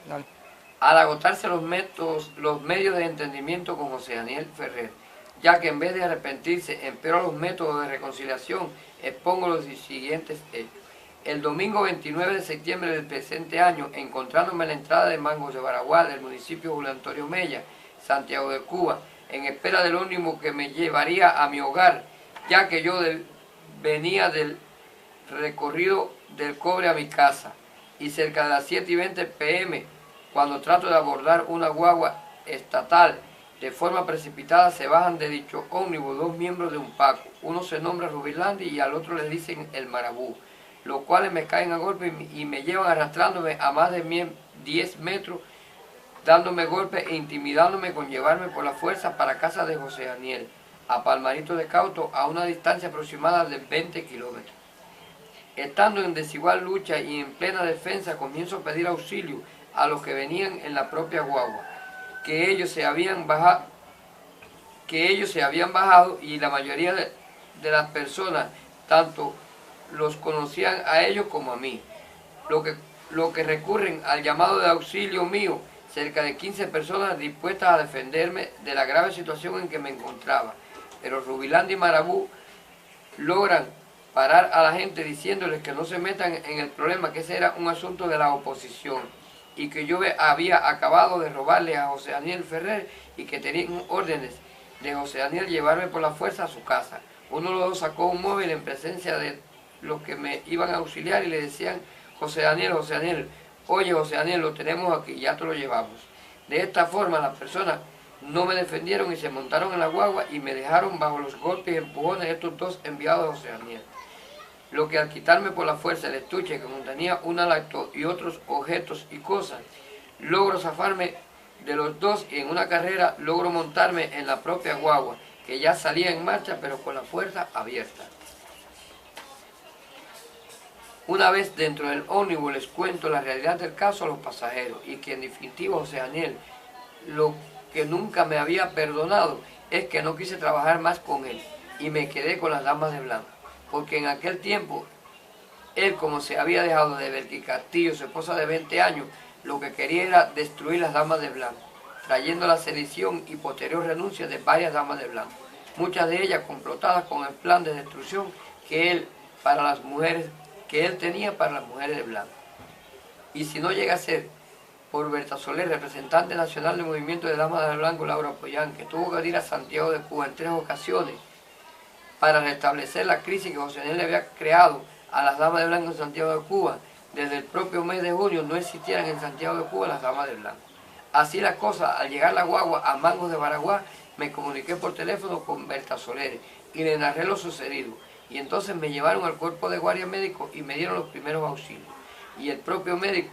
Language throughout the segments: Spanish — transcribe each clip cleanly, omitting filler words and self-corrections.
Dale. Al agotarse los medios de entendimiento con José Daniel Ferrer, ya que en vez de arrepentirse empeoró los métodos de reconciliación, expongo los siguientes hechos. El domingo 29 de septiembre del presente año, encontrándome en la entrada de Mangos de Baraguá, del municipio Julio Antonio Mella, Santiago de Cuba, en espera del ómnibus que me llevaría a mi hogar, ya que yo venía del recorrido del Cobre a mi casa, y cerca de las 7:20 p.m., cuando trato de abordar una guagua estatal, de forma precipitada se bajan de dicho ómnibus dos miembros de un Paco. Uno se nombra Rubilandi y al otro le dicen el Marabú, los cuales me caen a golpe y me llevan arrastrándome a más de 10 metros, dándome golpes e intimidándome con llevarme por la fuerza para casa de José Daniel, a Palmarito de Cauto, a una distancia aproximada de 20 kilómetros. Estando en desigual lucha y en plena defensa, comienzo a pedir auxilio a los que venían en la propia guagua, que ellos se habían bajado y la mayoría de las personas, tanto los conocían a ellos como a mí, lo que recurren al llamado de auxilio mío, cerca de 15 personas dispuestas a defenderme de la grave situación en que me encontraba, pero Rubilandi y Marabú logran parar a la gente diciéndoles que no se metan en el problema, que ese era un asunto de la oposición y que yo había acabado de robarle a José Daniel Ferrer y que tenían órdenes de José Daniel llevarme por la fuerza a su casa. Uno de los dos sacó un móvil en presencia de los que me iban a auxiliar y le decían: José Daniel, oye José Daniel, lo tenemos aquí, ya te lo llevamos. De esta forma las personas no me defendieron y se montaron en la guagua y me dejaron bajo los golpes y empujones de estos dos enviados de José Daniel. Lo que al quitarme por la fuerza el estuche que contenía una lacto y otros objetos y cosas, logro zafarme de los dos y en una carrera logro montarme en la propia guagua, que ya salía en marcha pero con la puerta abierta. Una vez dentro del ómnibus les cuento la realidad del caso a los pasajeros y que en definitiva José Daniel, lo que nunca me había perdonado es que no quise trabajar más con él y me quedé con las damas de blanco, porque en aquel tiempo él, como se había dejado de Belkis Castillo, su esposa de 20 años, lo que quería era destruir las damas de blanco, trayendo la sedición y posterior renuncia de varias damas de blanco, muchas de ellas complotadas con el plan de destrucción que él tenía para las mujeres de blanco. Y si no llega a ser por Berta Soler, representante nacional del movimiento de damas de blanco, Laura Pollán, que tuvo que ir a Santiago de Cuba en 3 ocasiones para restablecer la crisis que José Daniel le había creado a las damas de blanco en Santiago de Cuba, desde el propio mes de junio no existieran en Santiago de Cuba las damas de blanco. Así las cosas, al llegar la guagua a Mangos de Baraguá, me comuniqué por teléfono con Berta Soler y le narré lo sucedido. Y entonces me llevaron al cuerpo de guardia médico y me dieron los primeros auxilios. Y el propio médico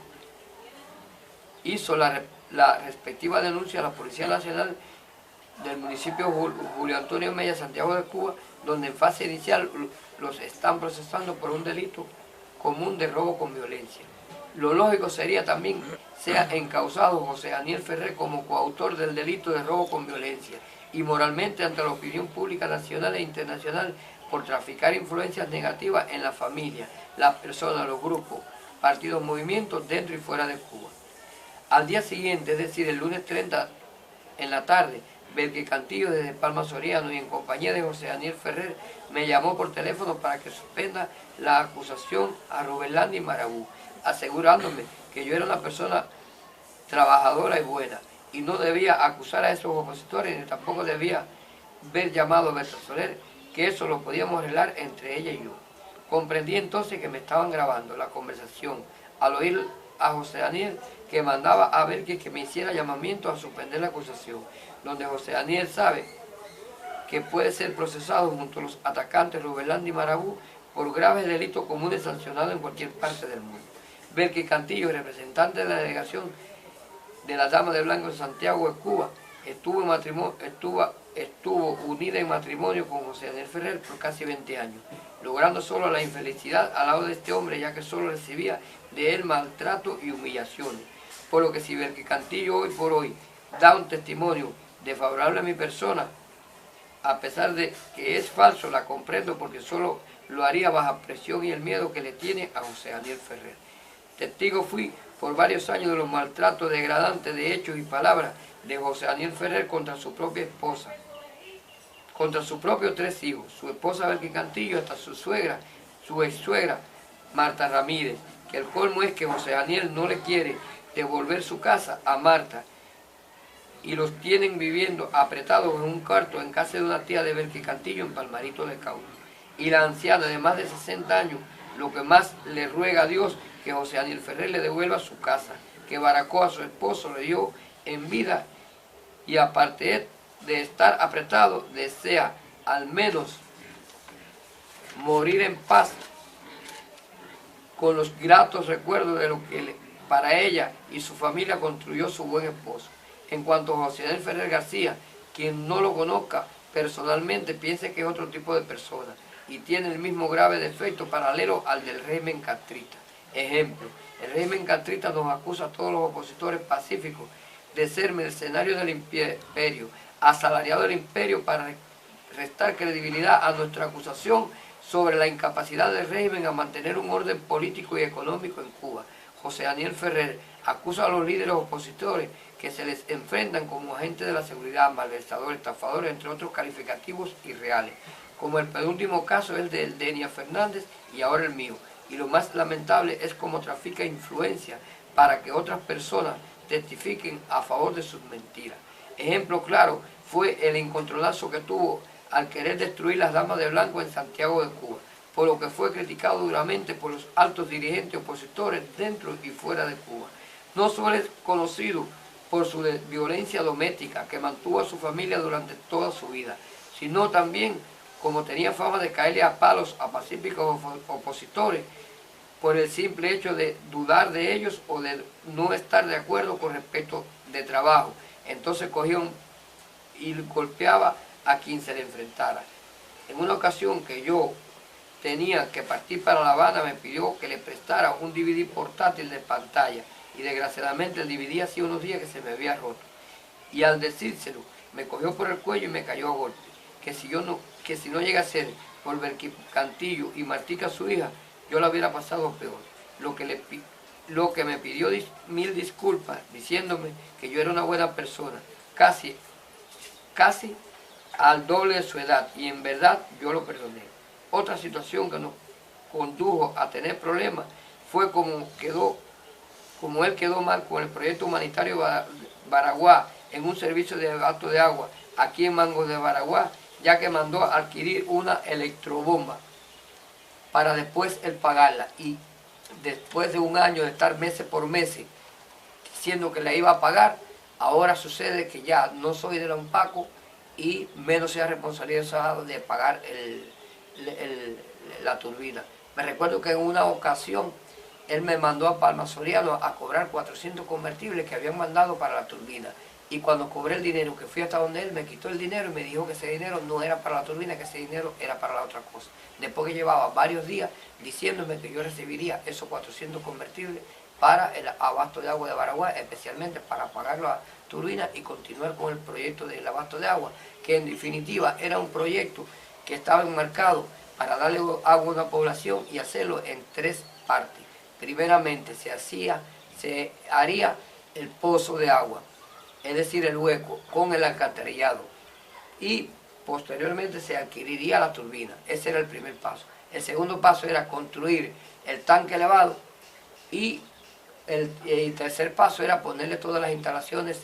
hizo la respectiva denuncia a la Policía Nacional del municipio Julio Antonio Mella, Santiago de Cuba, donde en fase inicial los están procesando por un delito común de robo con violencia. Lo lógico sería también sea encausado José Daniel Ferrer como coautor del delito de robo con violencia y moralmente ante la opinión pública nacional e internacional por traficar influencias negativas en la familia, las personas, los grupos, partidos, movimientos dentro y fuera de Cuba. Al día siguiente, es decir, el lunes 30 en la tarde, Belkis Castillo desde Palma Soriano y en compañía de José Daniel Ferrer me llamó por teléfono para que suspenda la acusación a Rubilandi y Marabú, asegurándome que yo era una persona trabajadora y buena y no debía acusar a esos opositores ni tampoco debía ver llamado a Berta Soler, que eso lo podíamos arreglar entre ella y yo. Comprendí entonces que me estaban grabando la conversación al oír a José Daniel que mandaba a Belkis que me hiciera llamamiento a suspender la acusación, donde José Daniel sabe que puede ser procesado junto a los atacantes Rubilandi y Marabú por graves delitos comunes sancionados en cualquier parte del mundo. Belkis Castillo, representante de la delegación de las damas de blanco en Santiago de Cuba, estuvo unida en matrimonio con José Daniel Ferrer por casi 20 años, logrando solo la infelicidad al lado de este hombre, ya que solo recibía de él maltrato y humillaciones. Por lo que si Belkis Castillo hoy por hoy da un testimonio desfavorable a mi persona, a pesar de que es falso, la comprendo porque solo lo haría bajo presión y el miedo que le tiene a José Daniel Ferrer. Testigo fui por varios años de los maltratos degradantes de hechos y palabras de José Daniel Ferrer contra su propia esposa, contra sus propios 3 hijos, su esposa Belkis Cantillo, hasta su suegra, su ex suegra Marta Ramírez, que el colmo es que José Daniel no le quiere devolver su casa a Marta y los tienen viviendo apretados en un cuarto en casa de una tía de Belkis Cantillo en Palmarito de Cauca. Y la anciana de más de 60 años lo que más le ruega a Dios que José Daniel Ferrer le devuelva su casa, que Baracoa, su esposo, le dio en vida, y aparte de estar apretado, desea al menos morir en paz con los gratos recuerdos de lo que para ella y su familia construyó su buen esposo. En cuanto a José Daniel Ferrer García, quien no lo conozca personalmente piense que es otro tipo de persona y tiene el mismo grave defecto paralelo al del régimen castrista. Ejemplo, el régimen castrista nos acusa a todos los opositores pacíficos de ser mercenarios del imperio, asalariados del imperio para restar credibilidad a nuestra acusación sobre la incapacidad del régimen a mantener un orden político y económico en Cuba. José Daniel Ferrer acusa a los líderes opositores que se les enfrentan como agentes de la seguridad, malversadores, estafadores, entre otros calificativos irreales, como el penúltimo caso es el de Denia Fernández y ahora el mío. Y lo más lamentable es cómo trafica influencia para que otras personas testifiquen a favor de sus mentiras. Ejemplo claro fue el encontronazo que tuvo al querer destruir las damas de blanco en Santiago de Cuba, por lo que fue criticado duramente por los altos dirigentes opositores dentro y fuera de Cuba. No solo es conocido por su violencia doméstica que mantuvo a su familia durante toda su vida, sino también como tenía fama de caerle a palos a pacíficos opositores por el simple hecho de dudar de ellos o de no estar de acuerdo con respecto de trabajo. Entonces cogía y golpeaba a quien se le enfrentara. En una ocasión que yo tenía que partir para La Habana, me pidió que le prestara un DVD portátil de pantalla y desgraciadamente el DVD hacía unos días que se me había roto. Y al decírselo, me cogió por el cuello y me cayó a golpe. Que si no llega a ser por Belkis Cantillo y Martica, su hija, yo la hubiera pasado peor. Lo que me pidió 1000 disculpas, diciéndome que yo era una buena persona, casi al doble de su edad, y en verdad yo lo perdoné. Otra situación que nos condujo a tener problemas fue como él quedó mal con el proyecto humanitario Baraguá en un servicio de abasto de agua aquí en Mangos de Baraguá, ya que mandó a adquirir una electrobomba para después él pagarla, y después de un año de estar meses por meses diciendo que la iba a pagar, ahora sucede que ya no soy de la UNPACO y menos sea responsabilidad de pagar la turbina. Me recuerdo que en una ocasión él me mandó a Palma Soriano a cobrar 400 convertibles que habían mandado para la turbina. Y cuando cobré el dinero, que fui hasta donde él, me quitó el dinero y me dijo que ese dinero no era para la turbina, que ese dinero era para la otra cosa. Después que llevaba varios días diciéndome que yo recibiría esos 400 convertibles para el abasto de agua de Baraguá, especialmente para pagar la turbina y continuar con el proyecto del abasto de agua, que en definitiva era un proyecto que estaba enmarcado para darle agua a una población y hacerlo en 3 partes. Primeramente se haría el pozo de agua, es decir, el hueco, con el alcantarillado, y posteriormente se adquiriría la turbina. Ese era el primer paso. El segundo paso era construir el tanque elevado, y el tercer paso era ponerle todas las instalaciones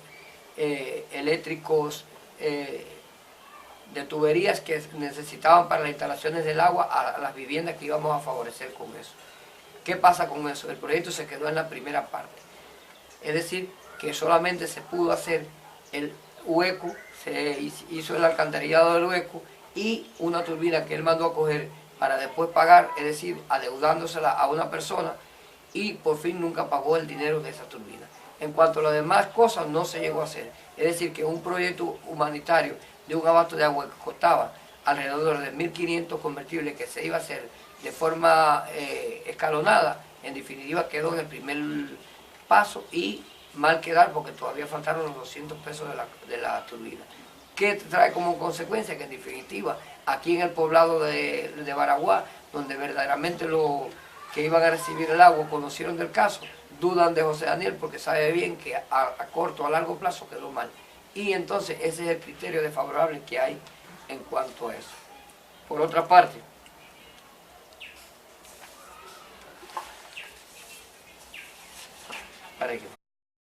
eléctricos de tuberías que necesitaban para las instalaciones del agua a las viviendas que íbamos a favorecer con eso. ¿Qué pasa con eso? El proyecto se quedó en la primera parte. Es decir, que solamente se pudo hacer el hueco, se hizo el alcantarillado del hueco y una turbina que él mandó a coger para después pagar, es decir, adeudándosela a una persona, y por fin nunca pagó el dinero de esa turbina. En cuanto a las demás cosas, no se llegó a hacer. Es decir, que un proyecto humanitario de un abasto de agua que costaba alrededor de 1.500 convertibles, que se iba a hacer de forma escalonada, en definitiva quedó en el primer paso y mal quedar porque todavía faltaron los 200 pesos de la turbina. ¿Qué trae como consecuencia? Que en definitiva aquí en el poblado de Baraguá, donde verdaderamente los que iban a recibir el agua conocieron del caso, dudan de José Daniel porque sabe bien que a corto o a largo plazo quedó mal. Y entonces ese es el criterio desfavorable que hay en cuanto a eso. Por otra parte, para que